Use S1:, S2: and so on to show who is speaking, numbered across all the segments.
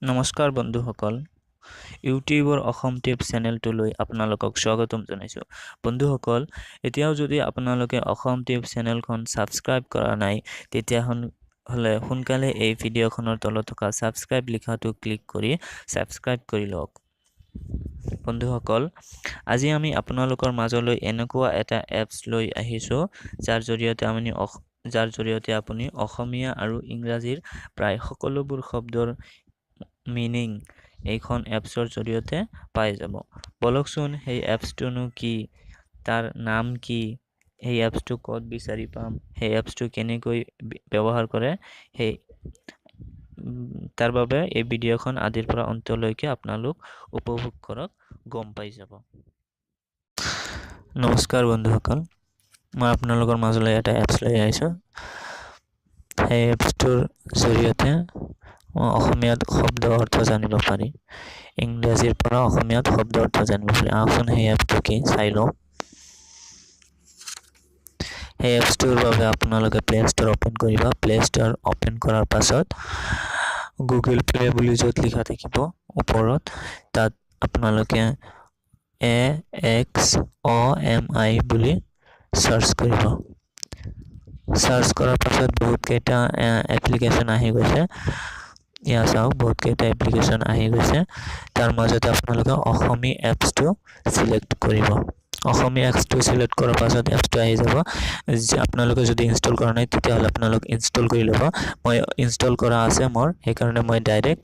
S1: নমস্কাৰ বন্ধুসকল, ইউটিউবৰ অসম টিপছ চেনেলটোলৈ আপোনালোকক স্বাগতম জনাইছোঁ। বন্ধুসকল, এতিয়াও যদি আপোনালোকে অসম টিপছ চেনেলখন ছাবস্ক্ৰাইব কৰা নাই, তেতিয়াহ'লে সোনকালে এই ভিডিঅ'খনৰ তলত থকা ছাবস্ক্ৰাইব লিখাটো ক্লিক কৰি ছাবস্ক্ৰাইব কৰি লওক। বন্ধুসকল, আজি আমি আপোনালোকৰ মাজলৈ এনেকুৱা এটা এপছ লৈ আহিছোঁ, যাৰ জৰিয়তে আপুনি অসমীয়া আৰু ইংৰাজীৰ প্ৰায় সকলোবোৰ শব্দৰ মিনিং এইখন এপছৰ জৰিয়তে পাই যাব। বলকচোন সেই এপছটোনো কি, তাৰ নাম কি, সেই এপছটো ক'ত বিচাৰি পাম, সেই এপছটো কেনেকৈ ব্যৱহাৰ কৰে, তাৰ বাবে এই ভিডিঅ'খন আদিৰ পৰা অন্তলৈকে আপোনালোক উপভোগ কৰক, গম পাই যাব। নমস্কাৰ বন্ধুসকল, মই আপোনালোকৰ মাজলৈ এটা এপছ লৈ আহিছোঁ। সেই এপছটোৰ জৰিয়তে অসমীয়াত শব্দ অৰ্থ জানিব পাৰি, ইংৰাজীৰ পৰা অসমীয়াত শব্দ অৰ্থ জানিব পাৰি। আহকচোন সেই এপছটো কি চাই লওঁ। সেই এপছটোৰ বাবে আপোনালোকে প্লে ষ্ট'ৰ অ'পেন কৰিব। প্লে ষ্ট'ৰ অ'পেন কৰাৰ পাছত গুগল প্লে বুলি য'ত লিখা থাকিব ওপৰত, তাত আপোনালোকে AXOMI বুলি চাৰ্চ কৰিব। চাৰ্চ কৰাৰ পাছত বহুতকেইটা এপ্লিকেশ্যন আহি গৈছে। ইয়াত চাওক, বহুতকেইটা এপ্লিকেশ্যন আহি গৈছে। তাৰ মাজতে আপোনালোকে অসমী এপছটো চিলেক্ট কৰিব। অসমী এপছটো চিলেক্ট কৰাৰ পাছত এপছটো আহি যাব। আপোনালোকে যদি ইনষ্টল কৰা নাই, তেতিয়াহ'লে আপোনালোক ইনষ্টল কৰি ল'ব। মই ইনষ্টল কৰা আছে মোৰ, সেইকাৰণে মই ডাইৰেক্ট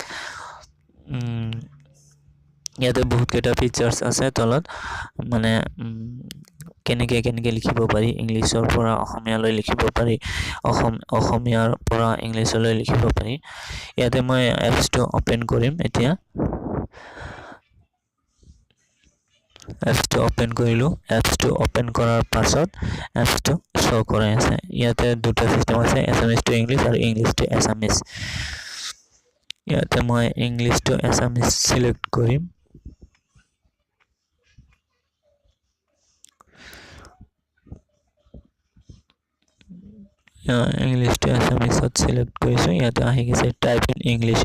S1: ইয়াতে বহুতকেইটা ফিচাৰ্ছ আছে তলত, মানে কেনেকৈ লিখিব পাৰি, ইংলিছৰ পৰা অসমীয়ালৈ লিখিব পাৰি, অসমীয়াৰ পৰা ইংলিছলৈ লিখিব পাৰি। ইয়াতে মই এপছটো অ'পেন কৰিম এতিয়া। এপছটো অ'পেন কৰিলোঁ। এপছটো অ'পেন কৰাৰ পাছত এপছটো শ্ব' কৰাই আছে। ইয়াতে দুটা ছিষ্টেম আছে, এছামিছ টু ইংলিছ আৰু ইংলিছ টু এছামিছ। ইয়াতে মই ইংলিছ টু এছামিছ চিলেক্ট কৰিম। ইংলিছ টু এছামিছত চিলেক্ট কৰিছোঁ। ইয়াতে আহি গৈছে টাইপ ইন ইংলিছ।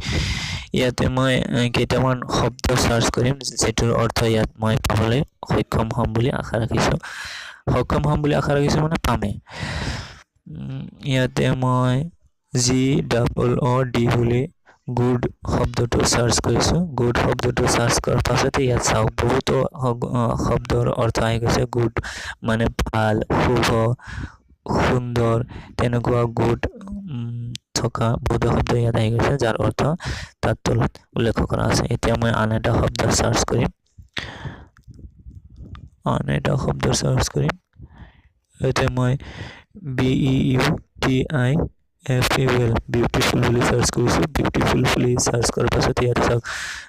S1: ইয়াতে মই কেইটামান শব্দ চাৰ্চ কৰিম, যিটোৰ অৰ্থ ইয়াত মই পাবলৈ সক্ষম হ'ম বুলি আশা ৰাখিছোঁ। মানে পামেই। ইয়াতে মই GOOD বুলি গুড শব্দটো চাৰ্চ কৰিছোঁ। গুড শব্দটো চাৰ্চ কৰাৰ পাছতে ইয়াত চাওক, বহুতো শব্দৰ অৰ্থ আহি গৈছে। গুড মানে ভাল, শুভ, সুন্দৰ, তেনেকুৱা গুড থকা বহুতো শব্দ ইয়াত আহি গৈছে, যাৰ অৰ্থ তাত তলত উল্লেখ কৰা আছে। এতিয়া মই আন এটা শব্দ চাৰ্চ কৰিম। এতিয়া মই BEUTIFUL বিউটিফুল বুলি চাৰ্চ কৰিছোঁ। বিউটিফুল বুলি চাৰ্চ কৰাৰ পাছত ইয়াত চাওক,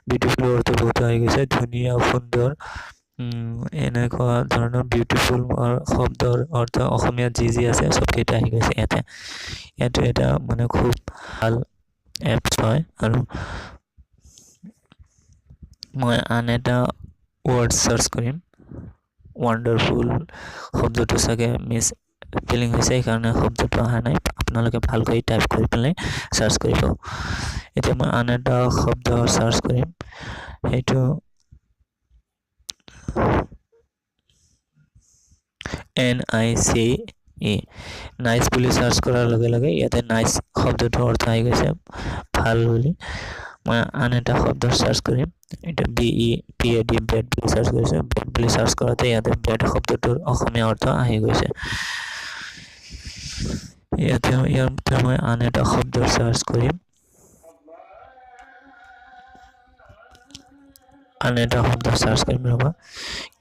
S1: বিউটিফুলৰ অৰ্থ বহুত আহি গৈছে, ধুনীয়া, সুন্দৰ, এনেকুৱা ধৰণৰ বিউটিফুল শব্দৰ অৰ্থ অসমীয়াত যি আছে চবকেইটা আহি গৈছে ইয়াতে। এইটো এটা মানে খুব ভাল এপছ হয়। আৰু মই আন এটা ৱৰ্ড চাৰ্চ কৰিম। ৱাণ্ডাৰফুল শব্দটো চাগে মিছ স্পেলিং হৈছে, সেইকাৰণে শব্দটো অহা নাই। আপোনালোকে ভালকৈ টাইপ কৰি পেলাই চাৰ্চ কৰিব। এতিয়া মই আন এটা শব্দ চাৰ্চ কৰিম। সেইটো NICE, নাইচ বুলি চাৰ্চ কৰাৰ লগে লগে ইয়াতে নাইচ শব্দটোৰ অৰ্থ আহি গৈছে, ভাল বুলি। মই আন এটা শব্দ চাৰ্চ কৰিম। এটা BEPAD বেড বুলি চাৰ্চ কৰিছোঁ। বেড বুলি চাৰ্চ কৰাতে ইয়াতে বেড শব্দটোৰ অসমীয়া অৰ্থ আহি গৈছে। ইয়াতে মই আন এটা শব্দ চাৰ্চ কৰিম। ৰ'বা।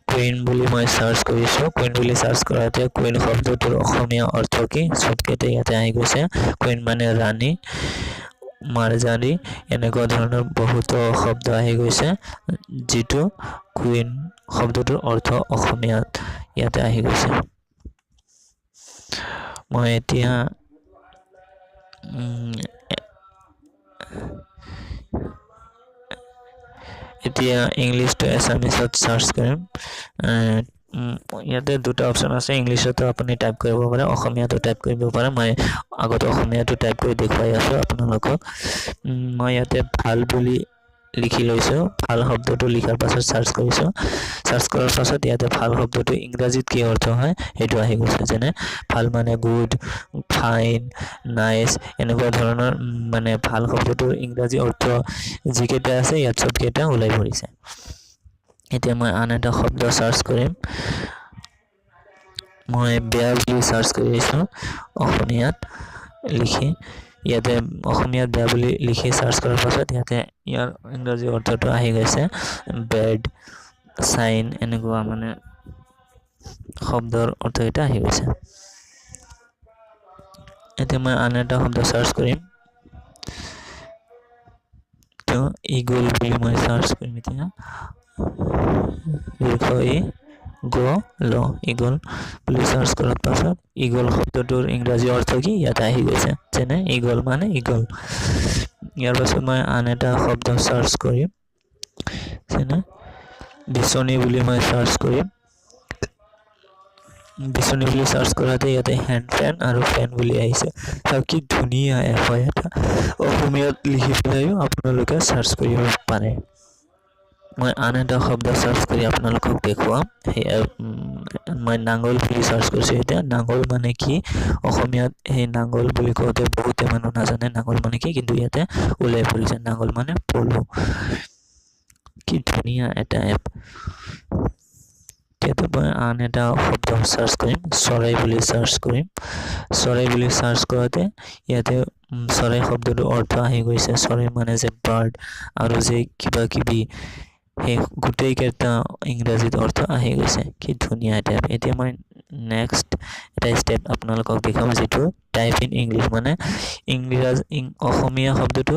S1: কুইন বুলি মই চাৰ্চ কৰিছোঁ। কুইন বুলি চাৰ্চ কৰাতে কুইন শব্দটোৰ অসমীয়া অৰ্থ কি চবকেইটা ইয়াতে আহি গৈছে। কুইন মানে ৰাণী, মাৰ্জাৰী, এনেকুৱা ধৰণৰ বহুতো শব্দ আহি গৈছে, যিটো কুইন শব্দটোৰ অৰ্থ অসমীয়াত ইয়াতে আহি গৈছে। মই এতিয়া ইংলিছ টু এছামিছত চাৰ্চ কৰিম। ইয়াতে দুটা অপশ্যন আছে, ইংলিছতো আপুনি টাইপ কৰিব পাৰে, অসমীয়াতো টাইপ কৰিব পাৰে। মই আগত অসমীয়াটো টাইপ কৰি দেখুৱাই আছোঁ আপোনালোকক। মই ইয়াতে ভাল বুলি লিখি লৈছোঁ। ভাল শব্দটো লিখাৰ পাছত চাৰ্চ কৰিছোঁ। চাৰ্চ কৰাৰ পাছত ইয়াতে ভাল শব্দটো ইংৰাজীত কি অৰ্থ হয় সেইটো আহি গৈছে। যেনে ভাল মানে গুড, ফাইন, নাইচ, এনেকুৱা ধৰণৰ মানে ভাল শব্দটোৰ ইংৰাজী অৰ্থ যিকেইটা আছে ইয়াত চবকেইটা ওলাই পৰিছে। এতিয়া মই আন এটা শব্দ চাৰ্চ কৰিম। মই বেয়া বুলি চাৰ্চ কৰিছোঁ অসমীয়াত লিখি। ইয়াতে অসমীয়াত বেয়া বুলি লিখি চাৰ্চ কৰাৰ পাছত ইয়াতে ইয়াৰ ইংৰাজী অৰ্থটো আহি গৈছে বেড, চাইন, এনেকুৱা মানে শব্দৰ অৰ্থকেইটা আহি গৈছে। এতিয়া মই আন এটা শব্দ চাৰ্চ কৰিম। তো ইগল বুলি মই চাৰ্চ কৰিম এতিয়া। ইগল বুলি চাৰ্চ কৰাৰ পাছত ইগল শব্দটোৰ ইংৰাজী অৰ্থ কি ইয়াতে আহি গৈছে। যেনে ইগল মানে ইগল। ইয়াৰ পাছত মই আন এটা শব্দ চাৰ্চ কৰিম। যেনে বিচনী বুলি মই চাৰ্চ কৰিম। বিচনী বুলি চাৰ্চ কৰাতে ইয়াতে হেণ্ড ফেন আৰু ফেন বুলি আহিছে। আৰু কি ধুনীয়া এপ হয় এটা। অসমীয়াত লিখি পেলাইও আপোনালোকে চাৰ্চ কৰিব পাৰে। মই আন এটা শব্দ চাৰ্চ কৰি আপোনালোকক দেখুৱাম। মই নাঙল বুলি চাৰ্চ কৰিছোঁ এতিয়া। নাঙল মানে কি অসমীয়াত সেই নাঙল বুলি কওঁতে বহুতে মানুহ নাজানে নাঙল মানে কি, কিন্তু ইয়াতে ওলাই পৰিছে নাঙল মানে পলু। কি ধুনীয়া এটা এপ। এতিয়া মই আন এটা শব্দ চাৰ্চ কৰিম, চৰাই বুলি চাৰ্চ কৰিম। চৰাই বুলি চাৰ্চ কৰোঁতে ইয়াতে চৰাই শব্দটোৰ অৰ্থ আহি গৈছে। চৰাই মানে যে বাৰ্ড আৰু যে কিবা কিবি, সেই গোটেইকেইটা ইংৰাজীত অৰ্থ আহি গৈছে। কি ধুনীয়া এটা এপ। এতিয়া মই নেক্সট এটা ষ্টেপ আপোনালোকক দেখাম, যিটো টাইপ ইন ইংলিছ, মানে অসমীয়া শব্দটো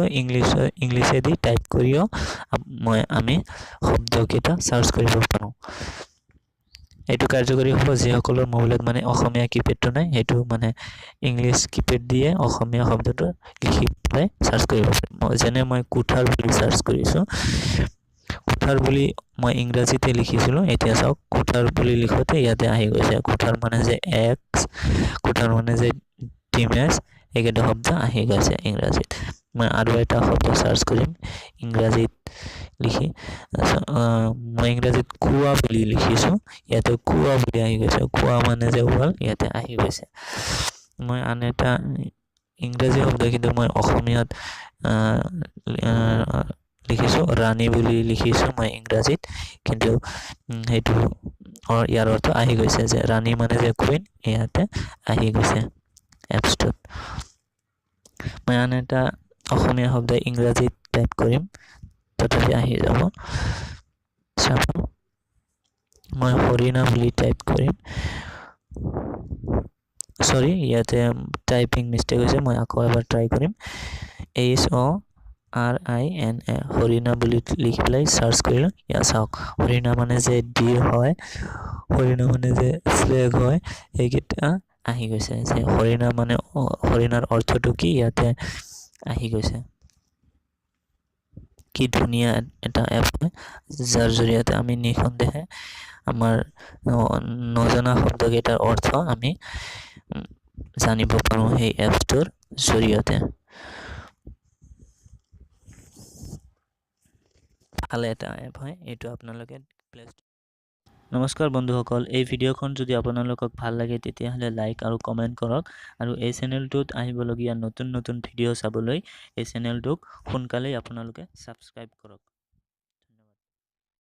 S1: ইংলিছেদি টাইপ কৰিও আমি শব্দকেইটা চাৰ্চ কৰিব পাৰোঁ। এইটো কাৰ্যকৰী হ'ব যিসকলৰ মোবাইলত মানে অসমীয়া কিপেডটো নাই, সেইটো মানে ইংলিছ কিপেড দিয়ে অসমীয়া শব্দটো লিখি পেলাই চাৰ্চ কৰিব পাৰে। যেনে মই কুঠাৰ বুলি চাৰ্চ কৰিছোঁ। কুঠাৰ বুলি মই ইংৰাজীতে লিখিছিলোঁ। এতিয়া চাওক কুঠাৰ বুলি লিখোঁতে ইয়াতে আহি গৈছে। কুঠাৰ মানে যে এক্স, কুঠাৰ মানে যে ডিমেজ, এইকেইটা শব্দ আহি গৈছে ইংৰাজীত। মই আৰু এটা শব্দ চাৰ্চ কৰিম ইংৰাজীত লিখি। মই ইংৰাজীত কুঁৱা বুলি লিখিছোঁ। ইয়াতে কুঁৱা বুলি আহি গৈছে। কুঁৱা মানে যে ৱাল, ইয়াতে আহি গৈছে। মই আন এটা ইংৰাজী শব্দ কিন্তু মই অসমীয়াত লিখিছোঁ। ৰাণী বুলি লিখিছোঁ মই ইংৰাজীত, কিন্তু সেইটো ইয়াৰ অৰ্থ আহি গৈছে যে ৰাণী মানে যে কুইন, ইয়াতে আহি গৈছে এপছটোত। মই আন এটা অসমীয়া শব্দ ইংৰাজীত টাইপ কৰিম, তথাপি আহি যাব। চাব, মই হৰিণা বুলি টাইপ কৰিম। চৰি, ইয়াতে টাইপিং মিষ্টেক হৈছে। মই আকৌ এবাৰ ট্ৰাই কৰিম। HORINA, হৰিণা বুলি লিখি পেলাই চাৰ্চ কৰিলোঁ। ইয়াত চাওক হৰিণা মানে যে ডিৰ হয়, হৰিণা মানে যে ফ্লেগ হয়, এইকেইটা আহি গৈছে। যে হৰিণা মানে হৰিণাৰ অৰ্থটো কি ইয়াতে আহি গৈছে। কি ধুনীয়া এটা এপ হয়, যাৰ জৰিয়তে আমি নিঃসন্দেহে আমাৰ নজনা শব্দকেইটাৰ অৰ্থ আমি জানিব পাৰোঁ সেই এপছটোৰ জৰিয়তে। ভাল এটা এপ হয় এইটো, আপোনালোকে নমস্কাৰ বন্ধুসকল, এই ভিডিঅ'খন যদি আপোনালোকক ভাল লাগে তেতিয়াহ'লে লাইক আৰু কমেণ্ট কৰক, আৰু এই চেনেলটোত আহিবলগীয়া নতুন নতুন ভিডিঅ' চাবলৈ এই চেনেলটোক সোনকালেই আপোনালোকে ছাবস্ক্ৰাইব কৰক।